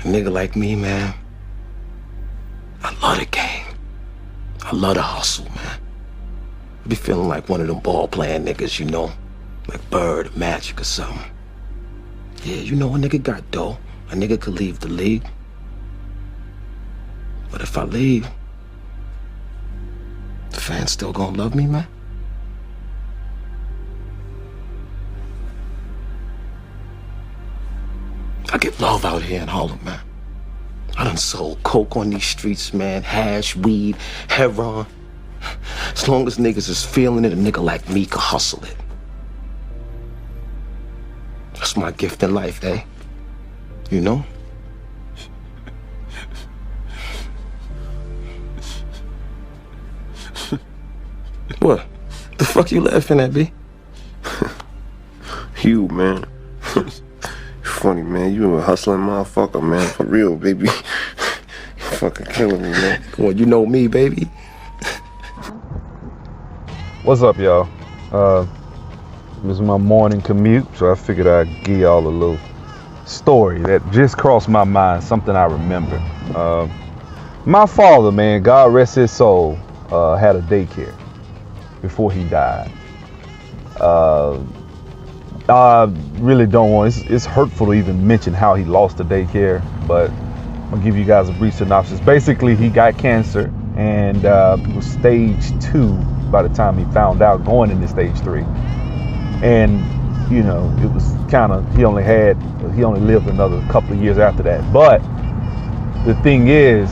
A nigga like me, man, I love the game. I love the hustle, man. I be feeling like one of them ball-playing niggas, you know? Like Bird or Magic or something. Yeah, you know, a nigga got dough. A nigga could leave the league. But if I leave, the fans still gonna love me, man? I get love out here in Harlem, man. I done sold coke on these streets, man. Hash, weed, heroin. As long as niggas is feeling it, a nigga like me can hustle it. That's my gift in life, eh? You know? What? The fuck you laughing at, B? You, man. Funny, man. You a hustling motherfucker, man. For real, baby. You fucking killing me, man. Well, you know me, baby. What's up, y'all? This is my morning commute, so I figured I'd give y'all a little story that just crossed my mind, something I remember. My father, man, God rest his soul, had a daycare before he died. I really don't want, it's hurtful to even mention how he lost the daycare, but I'll give you guys a brief synopsis. Basically, he got cancer and it was stage 2 by the time he found out, going into stage 3. And, you know, it was kind of, he only lived another couple of years after that. But the thing is,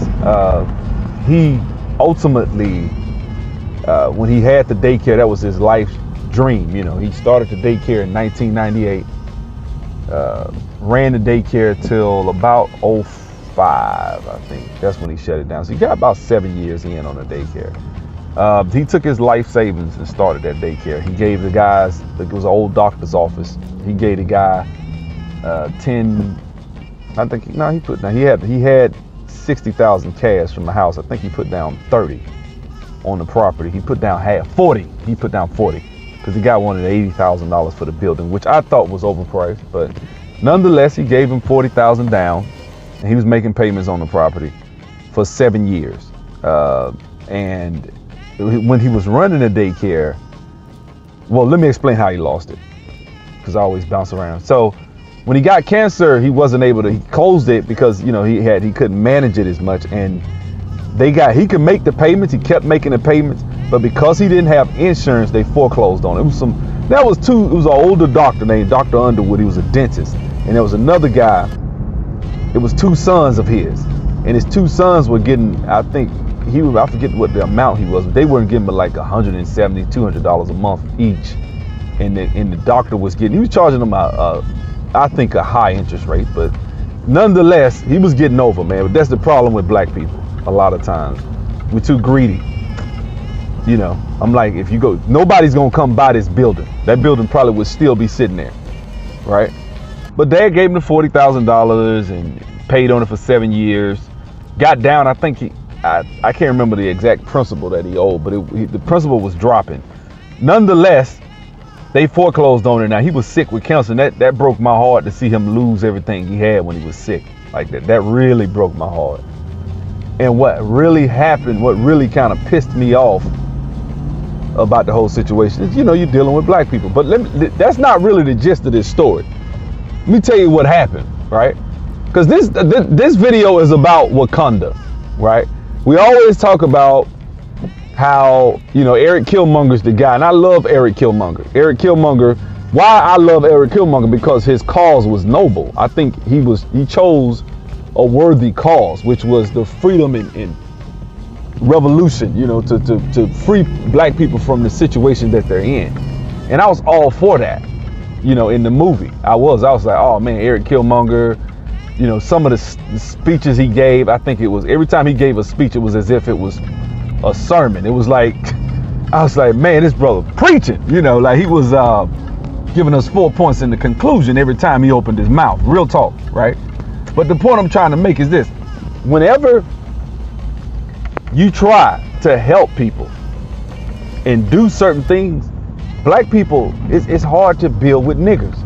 he ultimately, when he had the daycare, that was his life's dream. You know, he started the daycare in 1998, ran the daycare till about 05, I think. That's when he shut it down. So he got about 7 years in on the daycare. He took his life savings and started that daycare. He gave the guys, it was an old doctor's office. He gave the guy 10, I think, no, he had 60,000 cash from the house. I think he put down 30 on the property. He put down 40. He put down 40 because the guy wanted $80,000 for the building, which I thought was overpriced. But nonetheless, he gave him 40,000 down, and he was making payments on the property for 7 years. And when he was running the daycare, well, let me explain how he lost it, because I always bounce around. So when he got cancer, he wasn't able to, he closed it because, you know, he couldn't manage it as much, and he could make the payments, he kept making the payments, but because he didn't have insurance, they foreclosed on it. It was an older doctor named Dr. Underwood. He was a dentist, and there was another guy. It was 2 sons of his, and his 2 sons were getting, I forget what the amount he was, but they weren't getting but like $170, $200 a month each. And the doctor was he was charging them I think a high interest rate, but nonetheless, he was getting over, man. But that's the problem with black people. A lot of times, we're too greedy. You know, I'm like, if you go, nobody's gonna come buy this building. That building probably would still be sitting there, right? But Dad gave him the $40,000 and paid on it for 7 years. Got down, I think I can't remember the exact principal that he owed, but the principal was dropping. Nonetheless, they foreclosed on it. Now, he was sick with cancer, and that broke my heart to see him lose everything he had when he was sick like that. That really broke my heart. And what really happened, what really kind of pissed me off about the whole situation is, you know, you're dealing with black people. But that's not really the gist of this story. Let me tell you what happened, right? Because this video is about Wakanda, right? We always talk about how, you know, Eric Killmonger's the guy, and I love Eric Killmonger. Why I love Eric Killmonger? Because his cause was noble. I think he chose a worthy cause, which was the freedom and revolution, you know, to free black people from the situation that they're in. And I was all for that, you know, in the movie. I was like, oh man, Eric Killmonger, you know, some of the speeches he gave, I think it was, every time he gave a speech, it was as if it was a sermon. It was like, I was like, man, this brother preaching, you know, like he was giving us 4 points in the conclusion every time he opened his mouth. Real talk, right? But the point I'm trying to make is this: whenever you try to help people and do certain things, black people, it's hard to build with niggers.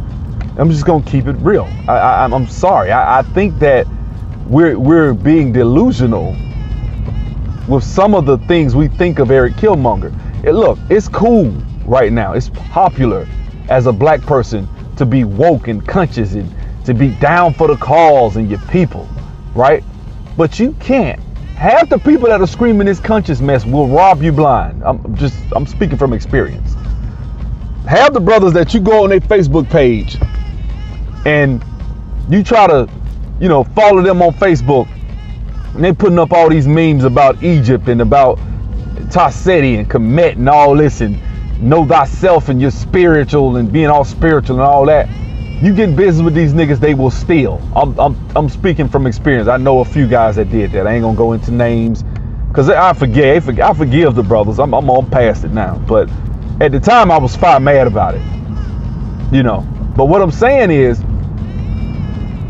I'm just gonna keep it real. I'm sorry. I think that we're being delusional with some of the things we think of Eric Killmonger. Look, it's cool right now. It's popular as a black person to be woke and conscious and to be down for the cause and your people, right? But you can't. Half the people that are screaming this conscious mess will rob you blind. I'm speaking from experience. Half the brothers that you go on their Facebook page and you try to, follow them on Facebook, and they putting up all these memes about Egypt and about Tassetti and Kemet and all this and know thyself and you're spiritual and being all spiritual and all that. You get in business with these niggas, they will steal. I'm speaking from experience. I know a few guys that did that. I ain't gonna go into names because I forgive the brothers. I'm on past it now. But at the time I was fire mad about it. But what I'm saying is,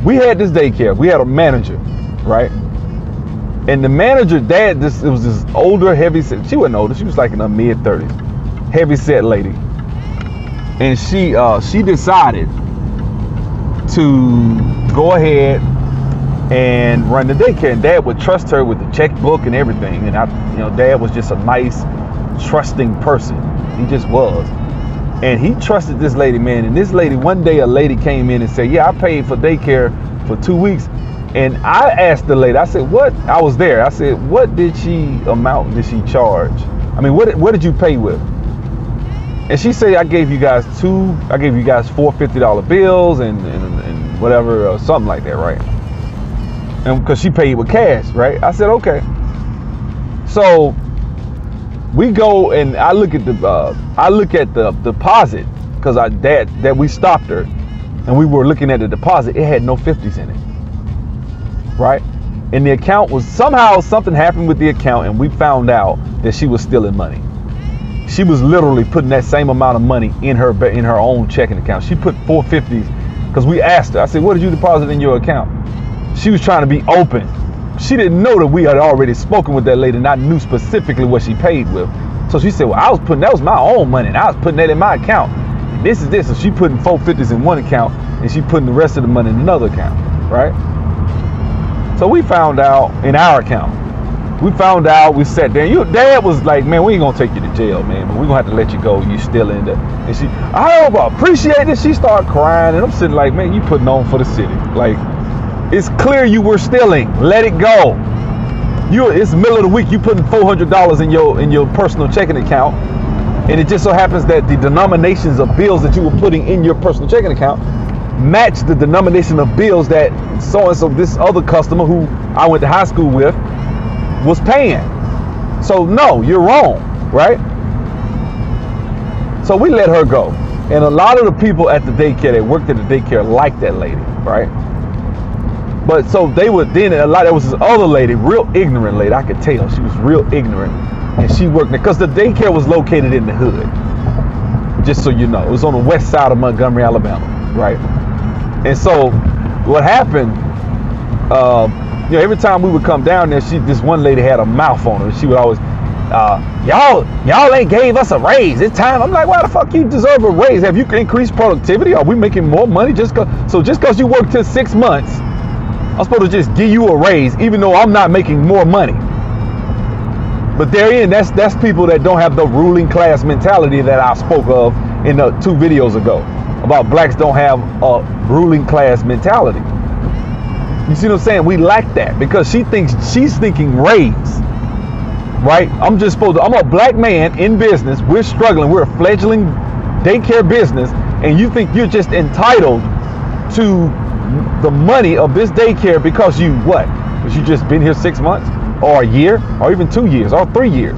we had this daycare. We had a manager, right? And the manager, it was this older, heavy set. She wasn't older. She was like in her mid 30s, heavy set lady. And she decided to go ahead and run the daycare. And Dad would trust her with the checkbook and everything. And Dad was just a nice, trusting person. He just was. And he trusted this lady, man. And this lady, one day a lady came in and said, yeah, I paid for daycare for 2 weeks. And I asked the lady, I said, what? I was there. I said, what did she charge? I mean, what did you pay with? And she said, I gave you guys four $50 bills and whatever, or something like that, right? And because she paid with cash, right? I said, okay. So we go and I look at the deposit because that we stopped her and we were looking at the deposit. It had no 50s in it. Right? And the account was somehow something happened with the account and we found out that she was stealing money. She was literally putting that same amount of money in her own checking account. She put 450s because we asked her. I said, what did you deposit in your account? She was trying to be open. She didn't know that we had already spoken with that lady and I knew specifically what she paid with. So she said, well, that was my own money and I was putting that in my account. And this is this. So she putting 450s in one account and she putting the rest of the money in another account, right? So we found out in our account. We sat there. Your dad was like, man, we ain't gonna take you to jail, man, but we gonna have to let you go. You still in there. And she, I don't appreciate it. She started crying and I'm sitting like, man, you putting on for the city. Like, it's clear you were stealing. Let it go. It's the middle of the week. You putting $400 in your personal checking account. And it just so happens that the denominations of bills that you were putting in your personal checking account match the denomination of bills that so-and-so, this other customer who I went to high school with, was paying. So no, you're wrong, right? So we let her go. And a lot of the people at the daycare that worked at the daycare liked that lady, right? But so there was this other lady, real ignorant lady, I could tell. She was real ignorant. And she worked there, because the daycare was located in the hood. Just so you know, it was on the west side of Montgomery, Alabama, right? And so what happened, every time we would come down there, this one lady had a mouth on her. She would always, y'all ain't gave us a raise. It's time. I'm like, why the fuck you deserve a raise? Have you increased productivity? Are we making more money just because you worked till 6 months? I'm supposed to just give you a raise, even though I'm not making more money. But therein, that's people that don't have the ruling class mentality that I spoke of in the 2 videos ago about blacks don't have a ruling class mentality. You see what I'm saying? We lack that because she's thinking raise, right? I'm a black man in business. We're struggling. We're a fledgling daycare business, and you think you're just entitled to the money of this daycare because you just been here 6 months or a year or even 2 years or 3 years.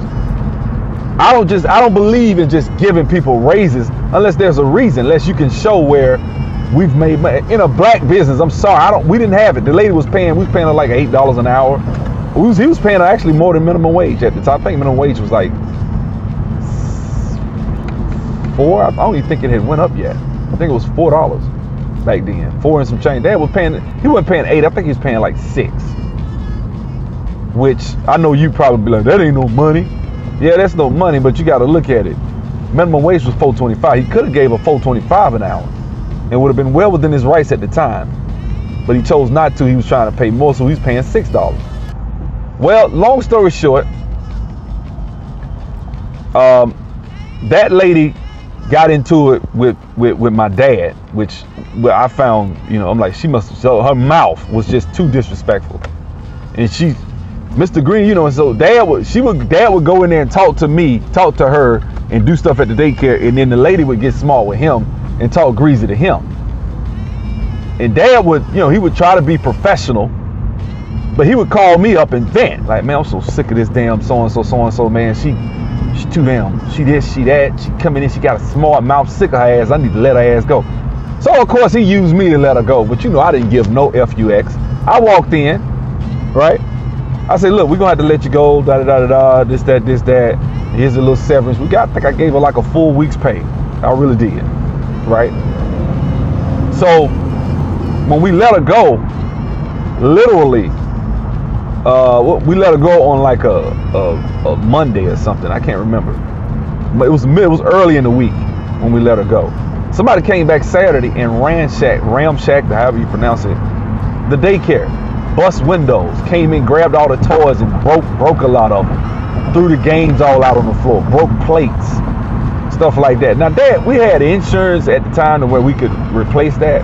I don't believe in just giving people raises unless there's a reason, unless you can show where we've made money. In a black business, I'm sorry, we didn't have it. The lady was paying her like $8 an hour. He was paying her actually more than minimum wage at the time. I think minimum wage was like $4. I don't even think it had went up yet. I think it was $4 back then. 4 and some change. He wasn't paying 8. I think he was paying like 6. Which I know you probably be like, that ain't no money. Yeah, that's no money, but you got to look at it. Minimum wage was $4.25. He could have gave her $4.25 an hour. It would have been well within his rights at the time. but he chose not to. He was trying to pay more, so he's paying $6. Well, long story short, that lady got into it with my dad, which I found, I'm like, so her mouth was just too disrespectful. And she, Mr. Green, and so dad would go in there and talk to her and do stuff at the daycare, and then the lady would get smart with him and talk greasy to him. And dad would, he would try to be professional, but he would call me up and vent, like, man, I'm so sick of this damn so-and-so, man, she's too damn, she this, she that, she coming in, she got a smart mouth, sick of her ass, I need to let her ass go. So of course he used me to let her go, but I didn't give no FUX. I walked in, right? I said, look, we're gonna have to let you go, da-da-da-da-da, this, that, here's a little severance. I think I gave her like a full week's pay. I really did, right? So when we let her go, literally, we let her go on like a Monday or something. I can't remember, but it was early in the week when we let her go. Somebody came back Saturday and ramshacked, however you pronounce it, the daycare. Bust windows, came in, grabbed all the toys and broke a lot of them. Threw the games all out on the floor, broke plates, stuff like that. Now, Dad, we had insurance at the time to where we could replace that.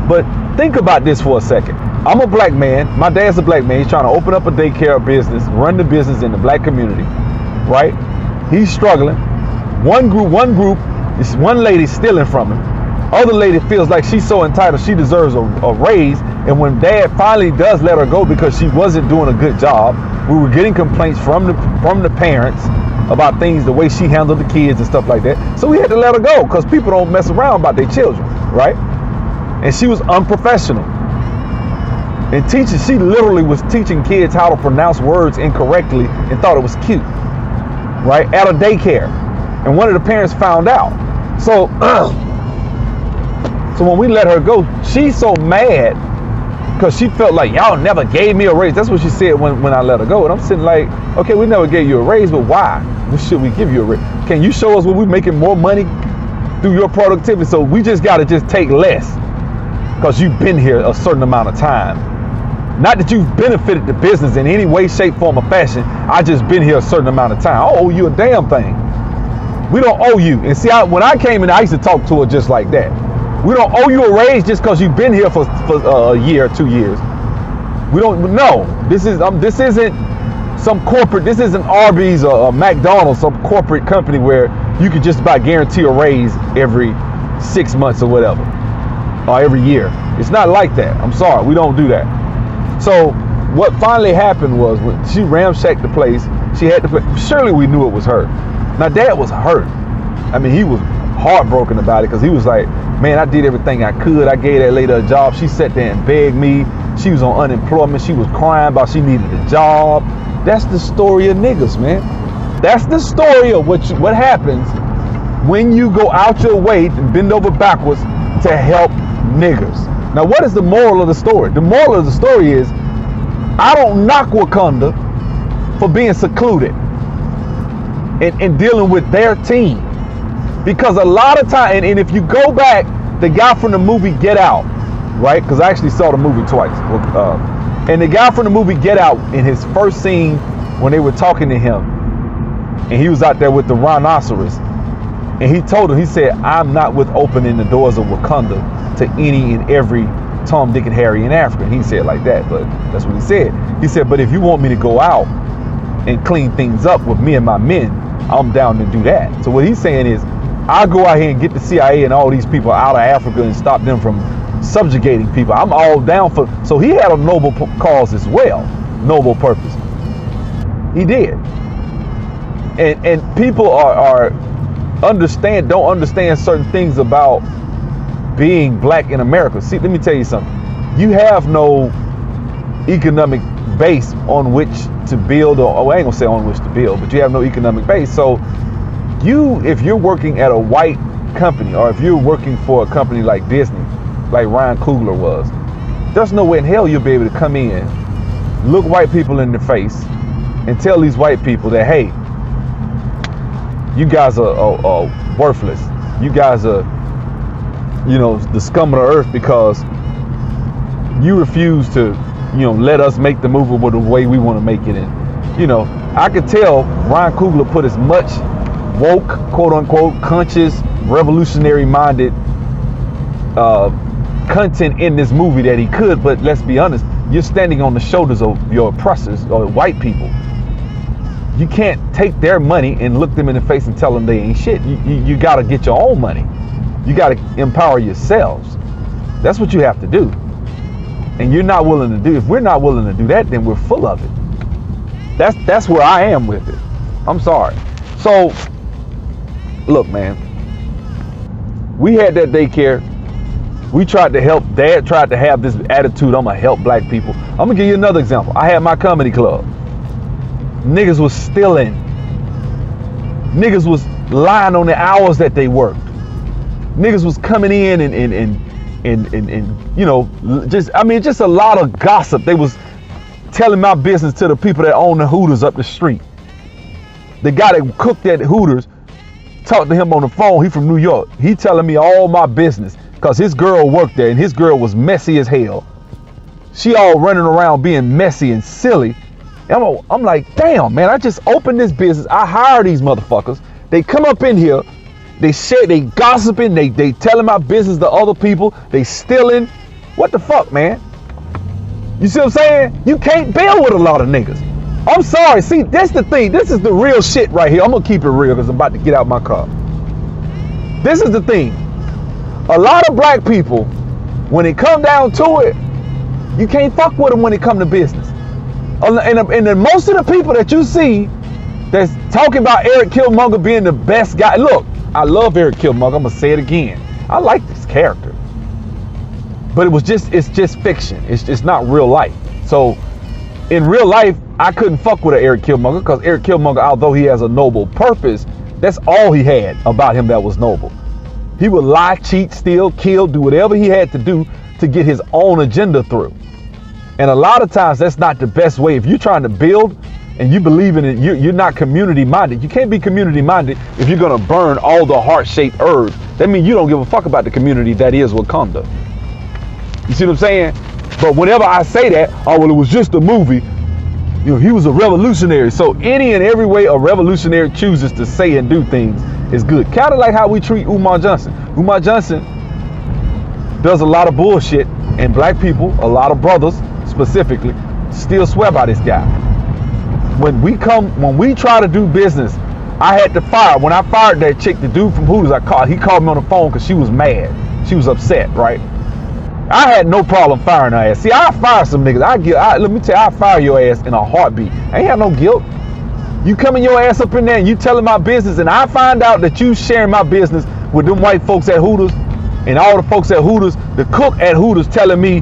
But think about this for a second. I'm a black man. My dad's a black man. He's trying to open up a daycare business, run the business in the black community, right? He's struggling. One group, is one lady stealing from him. Other lady feels like she's so entitled, she deserves a raise. And when Dad finally does let her go because she wasn't doing a good job, we were getting complaints from the parents about things, the way she handled the kids and stuff like that. So we had to let her go because people don't mess around about their children, right? And she was unprofessional. And she literally was teaching kids how to pronounce words incorrectly and thought it was cute, right? At a daycare. And one of the parents found out. So, so when we let her go, she's so mad because she felt like y'all never gave me a raise. That's what she said when I let her go. And I'm sitting like, okay, we never gave you a raise, but why? What should we give you a raise? Can you show us where we're making more money through your productivity? So we just got to just take less because you've been here a certain amount of time. Not that you've benefited the business in any way, shape, form, or fashion. I just been here a certain amount of time. I owe you a damn thing. We don't owe you. And see, when I came in, I used to talk to her just like that. We don't owe you a raise just because you've been here for a year or 2 years. We don't. No, this isn't some corporate. This isn't Arby's or McDonald's, some corporate company where you could just about guarantee a raise every 6 months or whatever, or every year. It's not like that. I'm sorry, we don't do that. So what finally happened was when she ramshacked the place, she had to put. Surely we knew it was her. Now Dad was hurt. I mean, he was heartbroken about it because he was like, man, I did everything I could. I gave that lady a job. She sat there and begged me. She was on unemployment. She was crying about she needed a job. That's the story of niggas, man. That's the story of what happens when you go out your way and bend over backwards to help niggas. Now, what is the moral of the story? The moral of the story is, I don't knock Wakanda for being secluded and dealing with their team. Because a lot of time, and if you go back, the guy from the movie Get Out, right? Because I actually saw the movie twice. And the guy from the movie Get Out, in his first scene, when they were talking to him, and he was out there with the rhinoceros, and he told him, he said, I'm not with opening the doors of Wakanda to any and every Tom, Dick, and Harry in Africa. And he said like that, but that's what he said. He said, but if you want me to go out and clean things up with me and my men, I'm down to do that. So what he's saying is, I'll go out here and get the CIA and all these people out of Africa and stop them from subjugating people. I'm all down for. So he had a noble cause as well, noble purpose. He did. And people don't understand certain things about being black in America. See, let me tell you something. You have no economic base on which to build, or I ain't gonna say on which to build, but you have no economic base. So if you're working at a white company, or if you're working for a company like Disney, like Ryan Coogler was, there's no way in hell you'll be able to come in, look white people in the face, and tell these white people that, hey, you guys are worthless. You guys are, the scum of the earth because you refuse to, let us make the movie the way we want to make it. And, I could tell Ryan Coogler put as much woke, quote unquote, conscious, revolutionary minded content in this movie that he could. But let's be honest, you're standing on the shoulders of your oppressors or white people. You can't take their money and look them in the face and tell them they ain't shit. You got to get your own money. You got to empower yourselves. That's what you have to do. And you're not willing to do. If we're not willing to do that, then we're full of it. That's where I am with it. I'm sorry. So, look, man. We had that daycare. We tried to help. Dad tried to have this attitude, I'm gonna help black people. I'm gonna give you another example. I had my comedy club. Niggas was stealing. Niggas was lying on the hours that they worked. Niggas was coming in and just a lot of gossip. They was telling my business to the people that own the Hooters up the street. The guy that cooked at Hooters, talked to him on the phone. He from New York. He telling me all my business because his girl worked there and his girl was messy as hell. She all running around being messy and silly. And I'm like, damn, man, I just opened this business. I hire these motherfuckers. They come up in here. They gossiping. They telling my business to other people. They stealing. What the fuck, man? You see what I'm saying? You can't build with a lot of niggas. I'm sorry. See, that's the thing. This is the real shit right here. I'm going to keep it real because I'm about to get out my car. This is the thing. A lot of black people, when it come down to it, you can't fuck with them when it come to business. And most of the people that you see that's talking about Eric Killmonger being the best guy. Look, I love Eric Killmonger. I'm going to say it again. I like this character. But it's just fiction. It's not real life. So in real life, I couldn't fuck with an Eric Killmonger because Eric Killmonger, although he has a noble purpose, that's all he had about him that was noble. He would lie, cheat, steal, kill, do whatever he had to do to get his own agenda through. And a lot of times that's not the best way. If you're trying to build and you believe in it, you're not community minded. You can't be community minded if you're going to burn all the heart-shaped herbs. That means you don't give a fuck about the community that is Wakanda. You see what I'm saying? But whenever I say that, oh, well, it was just a movie. He was a revolutionary. So any and every way a revolutionary chooses to say and do things is good. Kind of like how we treat Umar Johnson. Umar Johnson does a lot of bullshit, and black people, a lot of brothers specifically, still swear by this guy. When we try to do business, I had to fire. When I fired that chick, the dude from Hooters, he called me on the phone because she was mad. She was upset, right? I had no problem firing her ass. See, I fire some niggas. Let me tell you, I fire your ass in a heartbeat. I ain't have no guilt. You coming your ass up in there and you telling my business, and I find out that you sharing my business with them white folks at Hooters and all the folks at Hooters, the cook at Hooters telling me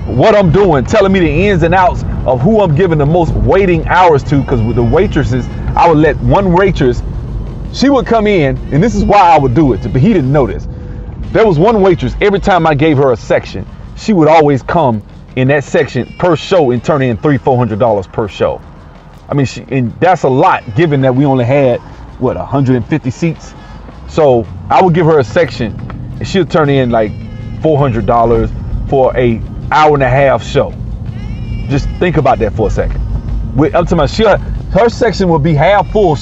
what I'm doing, telling me the ins and outs of who I'm giving the most waiting hours to, because with the waitresses, I would let one waitress, she would come in, and this is why I would do it, but he didn't know this. There was one waitress, every time I gave her a section, she would always come in that section per show and turn in $300-400 per show. I mean, and that's a lot given that we only had, 150 seats. So I would give her a section and she'll turn in like $400 for a hour and a half show. Just think about that for a second. I'm talking about her section would be half full.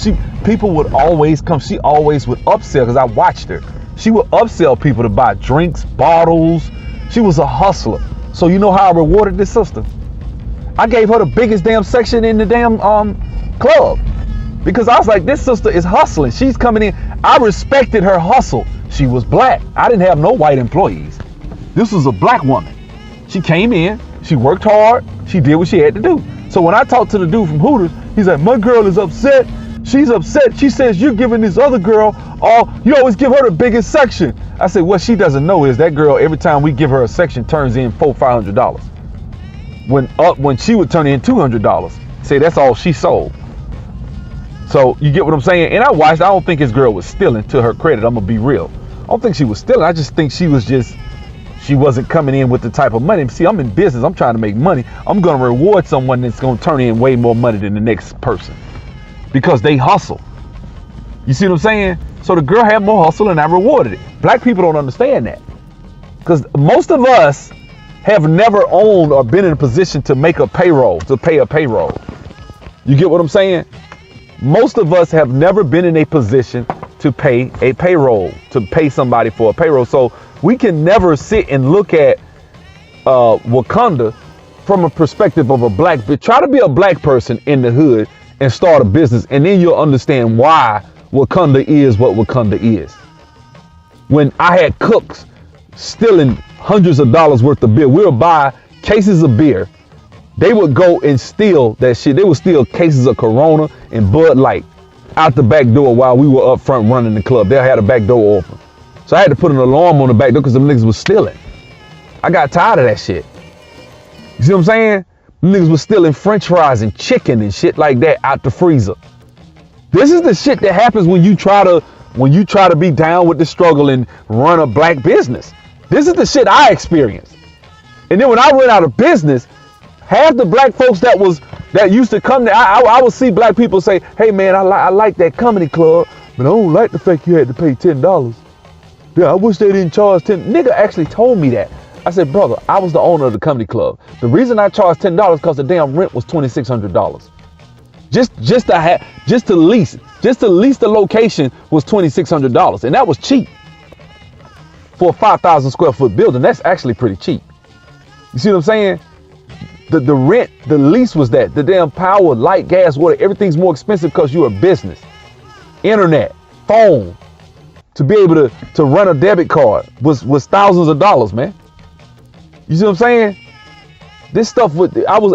People would always come. She always would upsell because I watched her. She would upsell people to buy drinks, bottles. She was a hustler. So you know how I rewarded this sister? I gave her the biggest damn section in the damn club because I was like, this sister is hustling. She's coming in. I respected her hustle. She was black. I didn't have no white employees. This was a black woman. She came in. She worked hard. She did what she had to do. So when I talked to the dude from Hooters, he's like, my girl is upset. She's upset. She says you're giving this other girl you always give her the biggest section. I said, what she doesn't know is that girl, every time we give her a section, turns in $400-500. When she would turn in $200, say that's all she sold. So you get what I'm saying? And I watched. I don't think this girl was stealing. To her credit, I'm gonna be real. I don't think she was stealing. I just think she wasn't coming in with the type of money. See, I'm in business. I'm trying to make money. I'm gonna reward someone that's gonna turn in way more money than the next person because they hustle. You see what I'm saying? So the girl had more hustle and I rewarded it. Black people don't understand that because most of us have never owned or been in a position to make a payroll, to pay a payroll. You get what I'm saying? Most of us have never been in a position to pay a payroll, to pay somebody for a payroll. So we can never sit and look at Wakanda from a perspective of a black bitch. Try to be a black person in the hood and start a business, and then you'll understand why Wakanda is what Wakanda is. When I had cooks stealing hundreds of dollars worth of beer, we would buy cases of beer. They would go and steal that shit. They would steal cases of Corona and Bud Light out the back door while we were up front running the club. They had a back door open. So I had to put an alarm on the back door because them niggas was stealing. I got tired of that shit. You see what I'm saying? Them niggas was stealing french fries and chicken and shit like that out the freezer. This is the shit that happens when you try to be down with the struggle and run a black business. This is the shit I experienced. And then when I went out of business, half the black folks that used to come there, I would see black people say, hey man, I like that comedy club, but I don't like the fact you had to pay $10. Yeah, I wish they didn't charge $10. Nigga actually told me that. I said, brother, I was the owner of the comedy club. The reason I charged $10 because the damn rent was $2,600. Just to lease the location was $2,600, and that was cheap for a 5,000 square foot building. That's actually pretty cheap. You see what I'm saying? The rent, the lease was that. The damn power, light, gas, water, everything's more expensive because you're a business. Internet, phone, to be able to run a debit card was thousands of dollars, man. You see what I'm saying? This stuff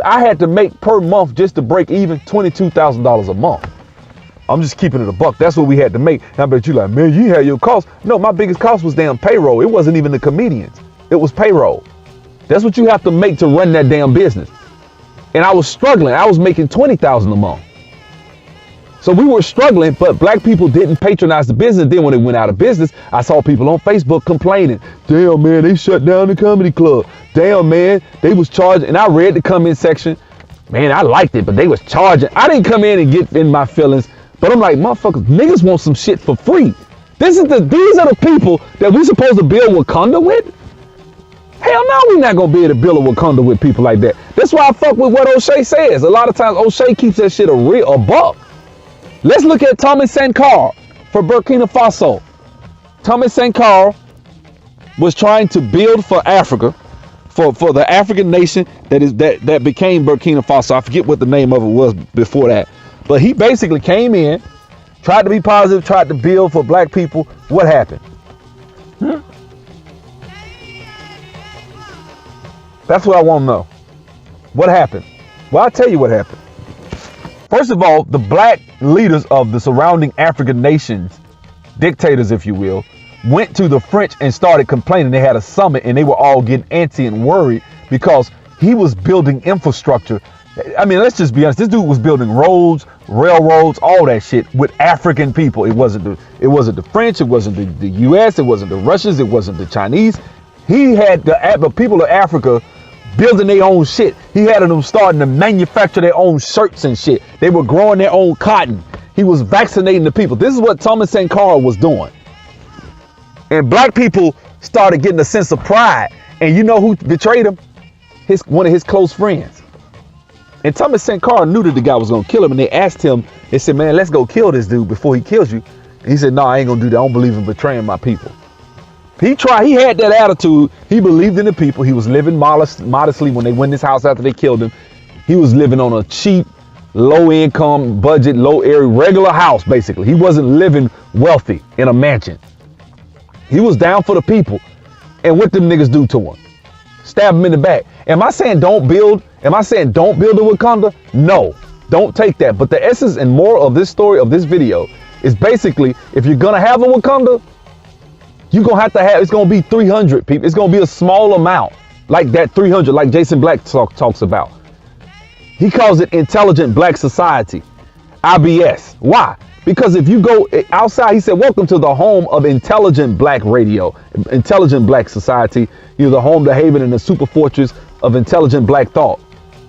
I had to make per month just to break even $22,000 a month. I'm just keeping it a buck. That's what we had to make. And I bet you like, man, you had your costs. No, my biggest cost was damn payroll. It wasn't even the comedians. It was payroll. That's what you have to make to run that damn business. And I was struggling. I was making $20,000 a month. So we were struggling, but black people didn't patronize the business. Then when it went out of business, I saw people on Facebook complaining. Damn, man, they shut down the comedy club. Damn, man, they was charging. And I read the comment section. Man, I liked it, but they was charging. I didn't come in and get in my feelings, but I'm like, motherfuckers, niggas want some shit for free. These are the people that we supposed to build Wakanda with? Hell no, we're not gonna be able to build a Wakanda with people like that. That's why I fuck with what O'Shea says. A lot of times O'Shea keeps that shit a buck. Let's look at Thomas Sankara for Burkina Faso. Thomas Sankara was trying to build for Africa, for the African nation that became Burkina Faso. I forget what the name of it was before that. But he basically came in, tried to be positive, tried to build for black people. What happened? That's what I want to know. What happened? Well, I'll tell you what happened. First of all, the black leaders of the surrounding African nations, dictators, if you will, went to the French and started complaining. They had a summit and they were all getting antsy and worried because he was building infrastructure. I mean, let's just be honest. This dude was building roads, railroads, all that shit with African people. It wasn't the French. It wasn't the U.S. It wasn't the Russians. It wasn't the Chinese. He had the people of Africa building their own shit. He had them starting to manufacture their own shirts and shit. They were growing their own cotton. He was vaccinating the people. This is what Thomas Sankara was doing. And black people started getting a sense of pride. And you know who betrayed him? One of his close friends. And Thomas Sankara knew that the guy was going to kill him. And they asked him, they said, man, let's go kill this dude before he kills you. And he said, no, I ain't going to do that. I don't believe in betraying my people. He had that attitude. He believed in the people. He was living modestly when they went in his house after they killed him. He was living on a cheap, low income, budget, low area, regular house, basically. He wasn't living wealthy in a mansion. He was down for the people. And what them niggas do to him? Stab him in the back. Am I saying don't build a Wakanda? No, don't take that. But the essence and moral of this story, of this video, is basically, if you're gonna have a Wakanda, you're gonna have to have, it's gonna be 300 people. It's gonna be a small amount, like that 300, like Jason Black talks about. He calls it Intelligent Black Society, IBS. Why? Because if you go outside, he said, welcome to the home of Intelligent Black Radio, Intelligent Black Society. You're the home, the haven, and the super fortress of intelligent black thought.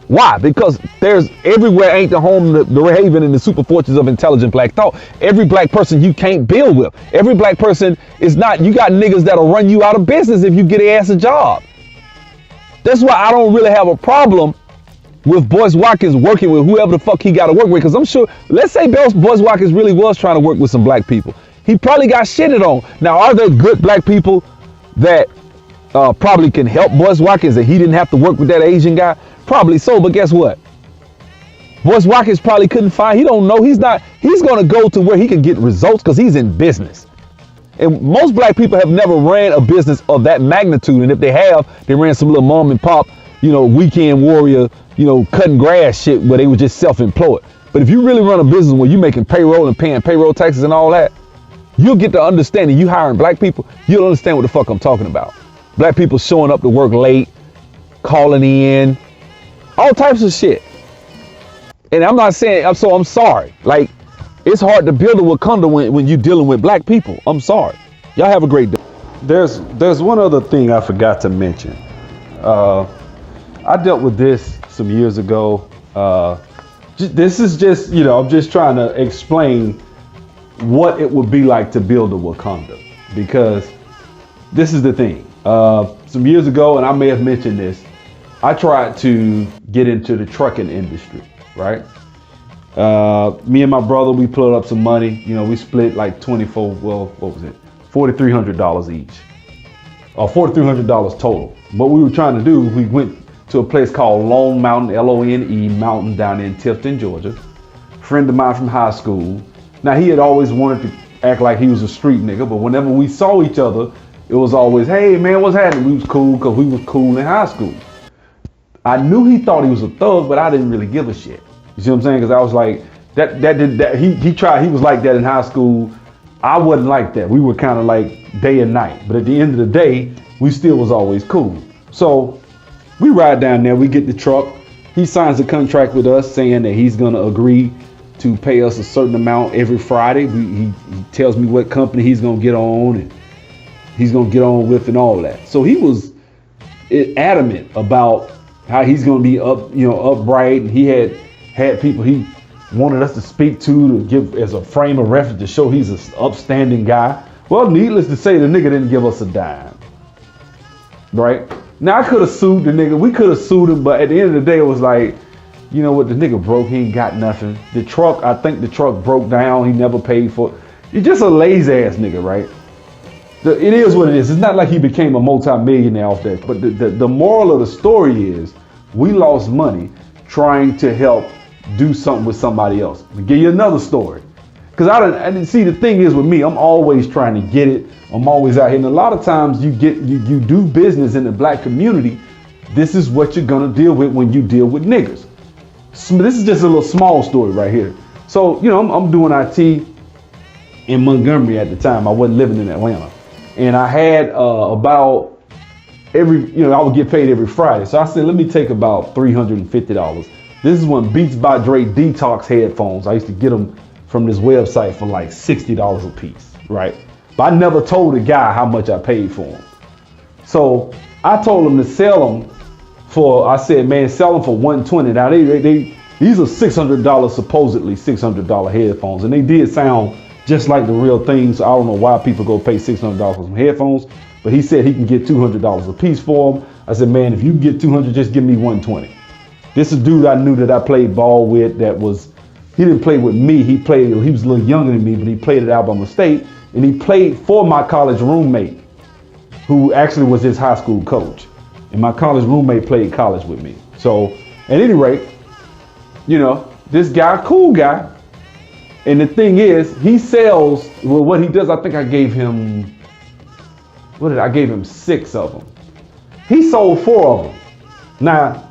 Why? Because there's everywhere ain't the home, the haven, and the super fortress of intelligent black thought. Every black person you can't build with. Every black person is not, you got niggas that'll run you out of business if you get their ass a job. That's why I don't really have a problem with Boyce Watkins working with whoever the fuck he got to work with. Because I'm sure, let's say Boyce Watkins really was trying to work with some black people. He probably got shitted on. Now, are there good black people that probably can help Boyce Watkins that he didn't have to work with that Asian guy? Probably so, but guess what? Boyce Watkins probably couldn't find, he don't know, he's going to go to where he can get results because he's in business. And most black people have never ran a business of that magnitude. And if they have, they ran some little mom and pop, weekend warrior, cutting grass shit where they were just self-employed. But if you really run a business where you're making payroll and paying payroll taxes and all that, you'll get to understanding. You hiring black people, you'll understand what the fuck I'm talking about. Black people showing up to work late, calling in, all types of shit. And I'm not saying, I'm sorry. Like, it's hard to build a Wakanda when you're dealing with black people. I'm sorry. Y'all have a great day. There's one other thing I forgot to mention. I dealt with this some years ago. This is just, I'm just trying to explain what it would be like to build a Wakanda. Because this is the thing. Some years ago, and I may have mentioned this, I tried to get into the trucking industry, right? Me and my brother, we put up some money. We split like $4,300 each. Or $4,300 total. What we were trying to do, we went to a place called Lone Mountain, L-O-N-E Mountain down in Tifton, Georgia. Friend of mine from high school. Now, he had always wanted to act like he was a street nigga, but whenever we saw each other, it was always, hey man, what's happening? We was cool because we was cool in high school. I knew he thought he was a thug, but I didn't really give a shit. You see what I'm saying? Because I was like, he tried, he was like that in high school. I wasn't like that. We were kind of like day and night. But at the end of the day, we still was always cool. So we ride down there, we get the truck. He signs a contract with us saying that he's going to agree to pay us a certain amount every Friday. He tells me what company he's going to get on and he's going to get on with and all that. So he was adamant about how he's going to be upright. And he had people he wanted us to speak to give as a frame of reference to show he's an upstanding guy. Well, needless to say, the nigga didn't give us a dime. Right? Now, I could have sued the nigga. We could have sued him, but at the end of the day, it was like, you know what? The nigga broke. He ain't got nothing. The truck, I think the truck broke down. He never paid for it. You're just a lazy ass nigga, right? It is what it is. It's not like he became a multi-millionaire off that. But the moral of the story is we lost money trying to help do something with somebody else. I'll give you another story. Because I didn't see, the thing is with me, I'm always trying to get it. I'm always out here. And a lot of times you do business in the black community. This is what you're going to deal with when you deal with niggas. So this is just a little small story right here. So, I'm doing IT in Montgomery at the time. I wasn't living in Atlanta. And I had about I would get paid every Friday. So I said, let me take about $350. This is when Beats by Dre Detox headphones. I used to get them from this website for like $60 a piece, right? But I never told the guy how much I paid for them. So I told him to sell them I said, man, sell them for $120. Now these are $600, supposedly $600 headphones. And they did sound just like the real things. I don't know why people go pay $600 for some headphones, but he said he can get $200 a piece for them. I said, man, if you can get $200, just give me $120. This is a dude I knew that I played ball with he didn't play with me. He was a little younger than me, but he played at Alabama State, and he played for my college roommate, who actually was his high school coach. And my college roommate played college with me. So at any rate, this guy, cool guy. And the thing is, he sells, what he does, I think I gave him, I gave him 6 of them. He sold 4 of them. Now,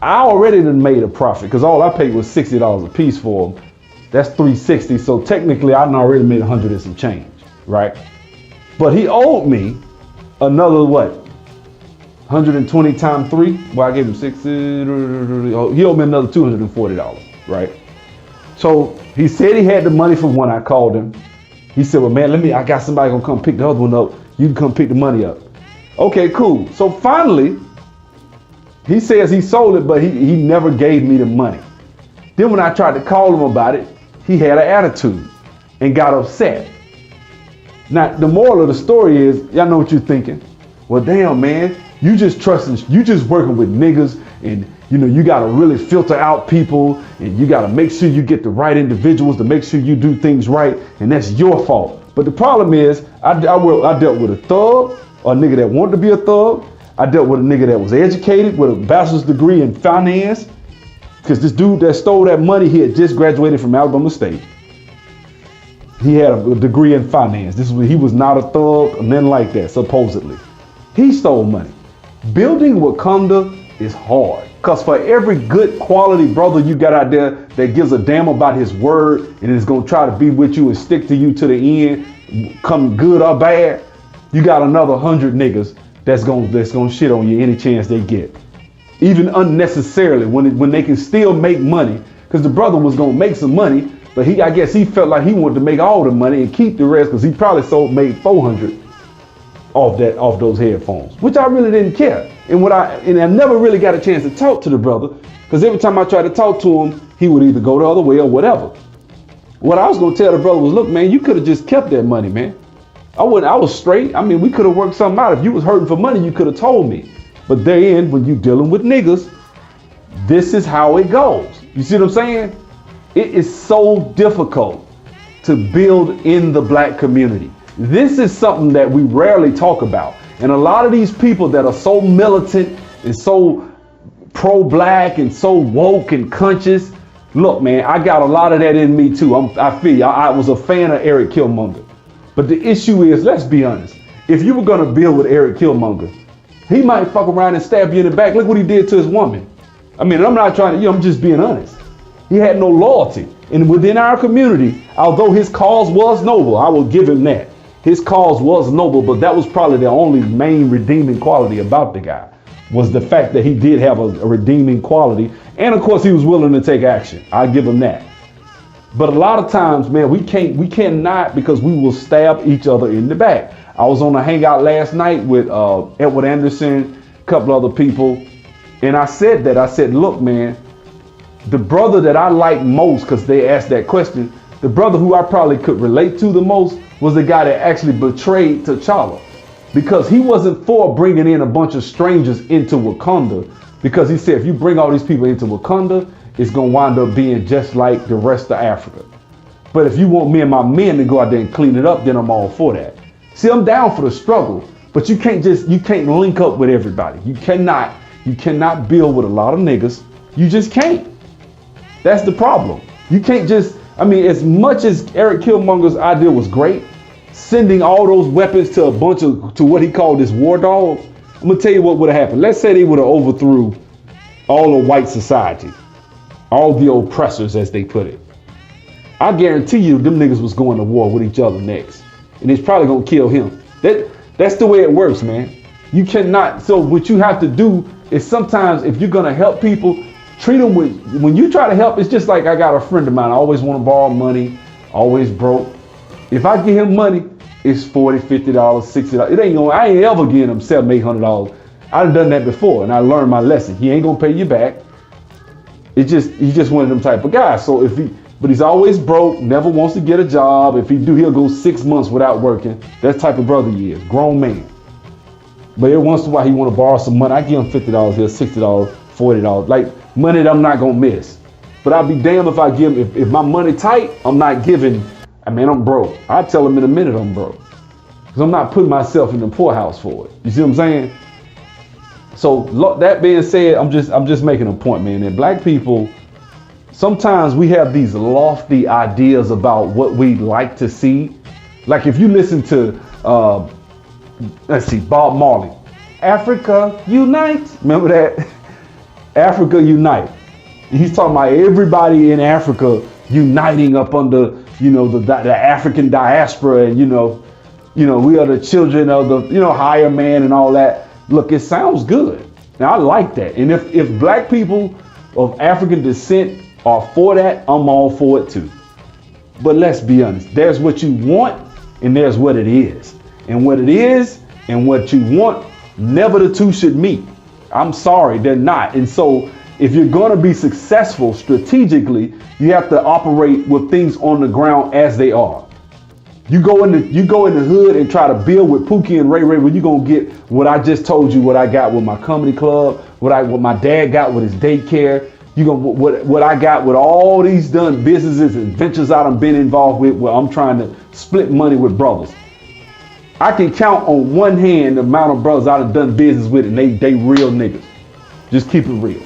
I already done made a profit because all I paid was $60 a piece for them. That's $360. So technically, I done already made 100 and some change, right? But he owed me another 120 times 3? Well, I gave him 6. He owed me another $240, right? So he said he had the money for one. I called him. He said, well, man, I got somebody gonna come pick the other one up. You can come pick the money up. Okay, cool. So finally, he says he sold it, but he never gave me the money. Then when I tried to call him about it, he had an attitude and got upset. Now, the moral of the story is, y'all know what you're thinking. Well, damn, man, You just trusting, you just working with niggas, and you gotta really filter out people, and you gotta make sure you get the right individuals to make sure you do things right, and that's your fault. But the problem is, I dealt with a thug, or a nigga that wanted to be a thug. I dealt with a nigga that was educated with a bachelor's degree in finance, because this dude that stole that money, he had just graduated from Alabama State. He had a degree in finance. He was not a thug or nothing like that, supposedly. He stole money. Building Wakanda is hard, because for every good quality brother you got out there that gives a damn about his word and is gonna try to be with you and stick to you to the end, come good or bad, you got another 100 niggas that's gonna shit on you any chance they get, even unnecessarily when they can still make money, because the brother was gonna make some money, but I guess he felt like he wanted to make all the money and keep the rest, because he probably made 400 off those headphones, which I really didn't care. And I never really got a chance to talk to the brother, because every time I tried to talk to him, he would either go the other way or whatever. What I was gonna tell the brother was, look, man, you could have just kept that money, man. I was straight. I mean, we could have worked something out. If you was hurting for money, you could have told me. But then when you dealing with niggas, this is how it goes. You see what I'm saying? It is so difficult to build in the black community. This is something that we rarely talk about. And a lot of these people that are so militant and so pro-black and so woke and conscious, look, man, I got a lot of that in me too. I feel you. I was a fan of Eric Killmonger. But the issue is, let's be honest. If you were going to build with Eric Killmonger, he might fuck around and stab you in the back. Look what he did to his woman. I mean, I'm not trying to, I'm just being honest. He had no loyalty. And within our community, although his cause was noble, I will give him that. His cause was noble, but that was probably the only main redeeming quality about the guy, was the fact that he did have a redeeming quality. And of course, he was willing to take action. I give him that. But a lot of times, man, we cannot, because we will stab each other in the back. I was on a hangout last night with Edward Anderson, a couple other people. And I said, look, man, the brother that I like most, because they asked that question, the brother who I probably could relate to the most was the guy that actually betrayed T'Challa, because he wasn't for bringing in a bunch of strangers into Wakanda, because he said, if you bring all these people into Wakanda, it's going to wind up being just like the rest of Africa. But if you want me and my men to go out there and clean it up, then I'm all for that. See, I'm down for the struggle, but you can't link up with everybody. You cannot build with a lot of niggas. You just can't. That's the problem. You can't just, I mean, as much as Eric Killmonger's idea was great, sending all those weapons to what he called this war dogs, I'm gonna tell you what would have happened. Let's say they would have overthrew all of white society, all the oppressors, as they put it. I guarantee you them niggas was going to war with each other next. And it's probably gonna kill him. That's the way it works, man. You cannot, so what you have to do is, sometimes if you're gonna help people, treat them when you try to help, it's just like, I got a friend of mine, I always want to borrow money, always broke. If I give him money, it's $40, $50, $60. I ain't ever giving him $700, $800. I've done that before, and I learned my lesson. He ain't gonna pay you back. He's just one of them type of guys. So but he's always broke, never wants to get a job. If he do, he'll go 6 months without working. That's the type of brother he is, grown man. But every once in a while he want to borrow some money. I give him $50 here, $60, $40, like money that I'm not gonna miss. But I'll be damned if I give him, if my money tight, I'm not giving. I mean, I'm broke. I tell him in a minute I'm broke, because I'm not putting myself in the poorhouse for it. You see what I'm saying? So that being said, I'm just making a point, man, that black people, sometimes we have these lofty ideas about what we like to see. Like if you listen to, let's see, Bob Marley, Africa Unite. Remember that? Africa Unite. He's talking about everybody in Africa uniting up under, the African diaspora, and we are the children of the, higher man and all that. Look, it sounds good. Now I like that. And if black people of African descent are for that, I'm all for it too. But let's be honest, there's what you want and there's what it is. And what it is and what you want, never the two should meet. I'm sorry, they're not. And so if you're going to be successful strategically, you have to operate with things on the ground as they are. You go in the hood and try to build with Pookie and Ray Ray, where you gonna get what I just told you, what I got with my comedy club, what my dad got with his daycare. You gonna what I got with all these done businesses and ventures I done been involved with, where I'm trying to split money with brothers. I can count on one hand the amount of brothers I done business with, and they real niggas. Just keep it real.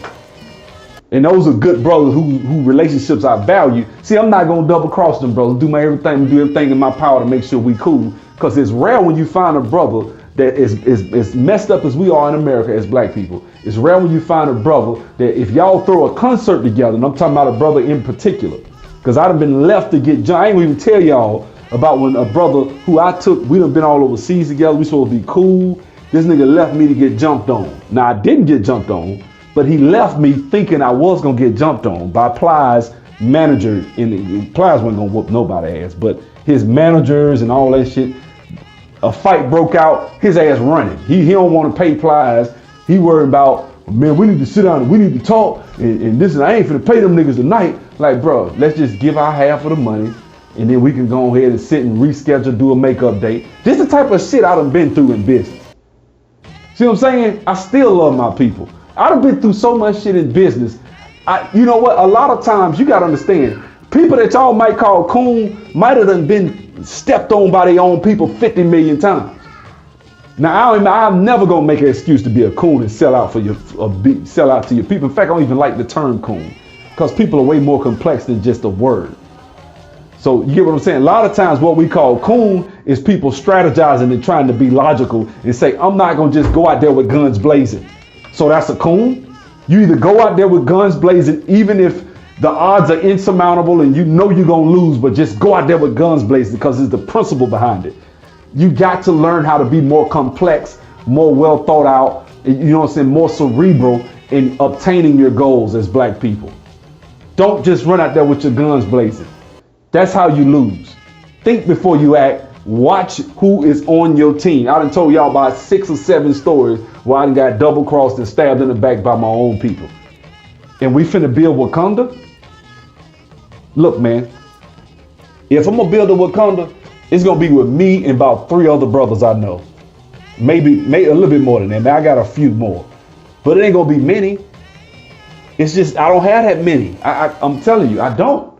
And those are good brothers who relationships I value. See, I'm not gonna double cross them brothers. Do everything in my power to make sure we cool. Cause it's rare when you find a brother that is messed up as we are in America as black people. It's rare when you find a brother that if y'all throw a concert together, and I'm talking about a brother in particular, cause I done been left to get jumped. I ain't gonna even tell y'all about when a brother who I took, we done been all overseas together. We supposed to be cool. This nigga left me to get jumped on. Now I didn't get jumped on, but he left me thinking I was gonna get jumped on by Ply's manager. Plies wasn't gonna whoop nobody's ass, but his managers and all that shit. A fight broke out, his ass running. He don't want to pay Plies. He worried about, man, we need to sit down and we need to talk. And this, and I ain't finna pay them niggas tonight. Like, bro, let's just give our half of the money, and then we can go ahead and sit and reschedule, do a makeup date. This is the type of shit I done been through in business. See what I'm saying? I still love my people. I done been through so much shit in business. You know what? A lot of times you gotta understand, people that y'all might call coon might have done been stepped on by their own people 50 million times. Now I'm never gonna make an excuse to be a coon and sell out to your people. In fact, I don't even like the term coon, because people are way more complex than just a word. So you get what I'm saying? A lot of times what we call coon is people strategizing and trying to be logical and say, I'm not gonna just go out there with guns blazing. So that's a coon? You either go out there with guns blazing, even if the odds are insurmountable and you know you're gonna lose, but just go out there with guns blazing because it's the principle behind it. You got to learn how to be more complex, more well thought out, you know what I'm saying, more cerebral in obtaining your goals as black people. Don't just run out there with your guns blazing. That's how you lose. Think before you act. Watch who is on your team. I done told y'all about 6 or 7 stories where I done got double crossed and stabbed in the back by my own people. And we finna build Wakanda? Look, man, if I'm gonna build a Wakanda, it's gonna be with me and about 3 other brothers I know. Maybe a little bit more than that. Man, I got a few more, but it ain't gonna be many. It's just, I don't have that many. I'm telling you, I don't.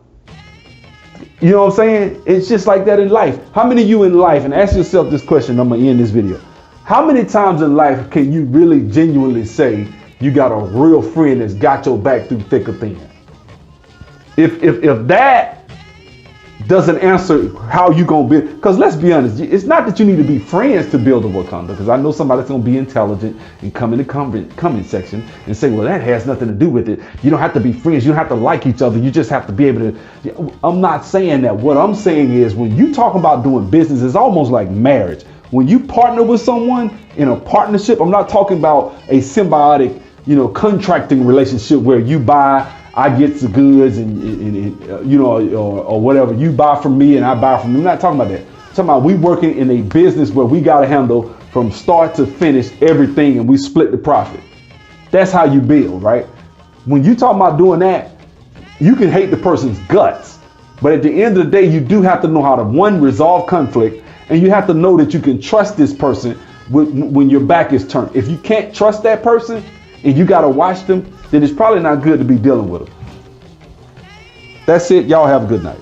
You know what I'm saying? It's just like that in life. How many of you in life, and ask yourself this question, I'm gonna end this video. How many times in life can you really genuinely say you got a real friend that's got your back through thick or thin? If that doesn't answer how you gonna build, because let's be honest, it's not that you need to be friends to build a Wakanda, because I know somebody that's gonna be intelligent and come in the comment section and say, well, that has nothing to do with it. You don't have to be friends. You don't have to like each other. You just have to be able to. I'm not saying that. What I'm saying is, when you talk about doing business, it's almost like marriage. When you partner with someone in a partnership, I'm not talking about a symbiotic, contracting relationship where you buy, I get the goods and or whatever. You buy from me and I buy from you. I'm not talking about that. I'm talking about we working in a business where we got to handle from start to finish everything, and we split the profit. That's how you build, right? When you talk about doing that, you can hate the person's guts, but at the end of the day, you do have to know how to, one, resolve conflict, and you have to know that you can trust this person when your back is turned. If you can't trust that person and you got to watch them, then it's probably not good to be dealing with them. That's it. Y'all have a good night.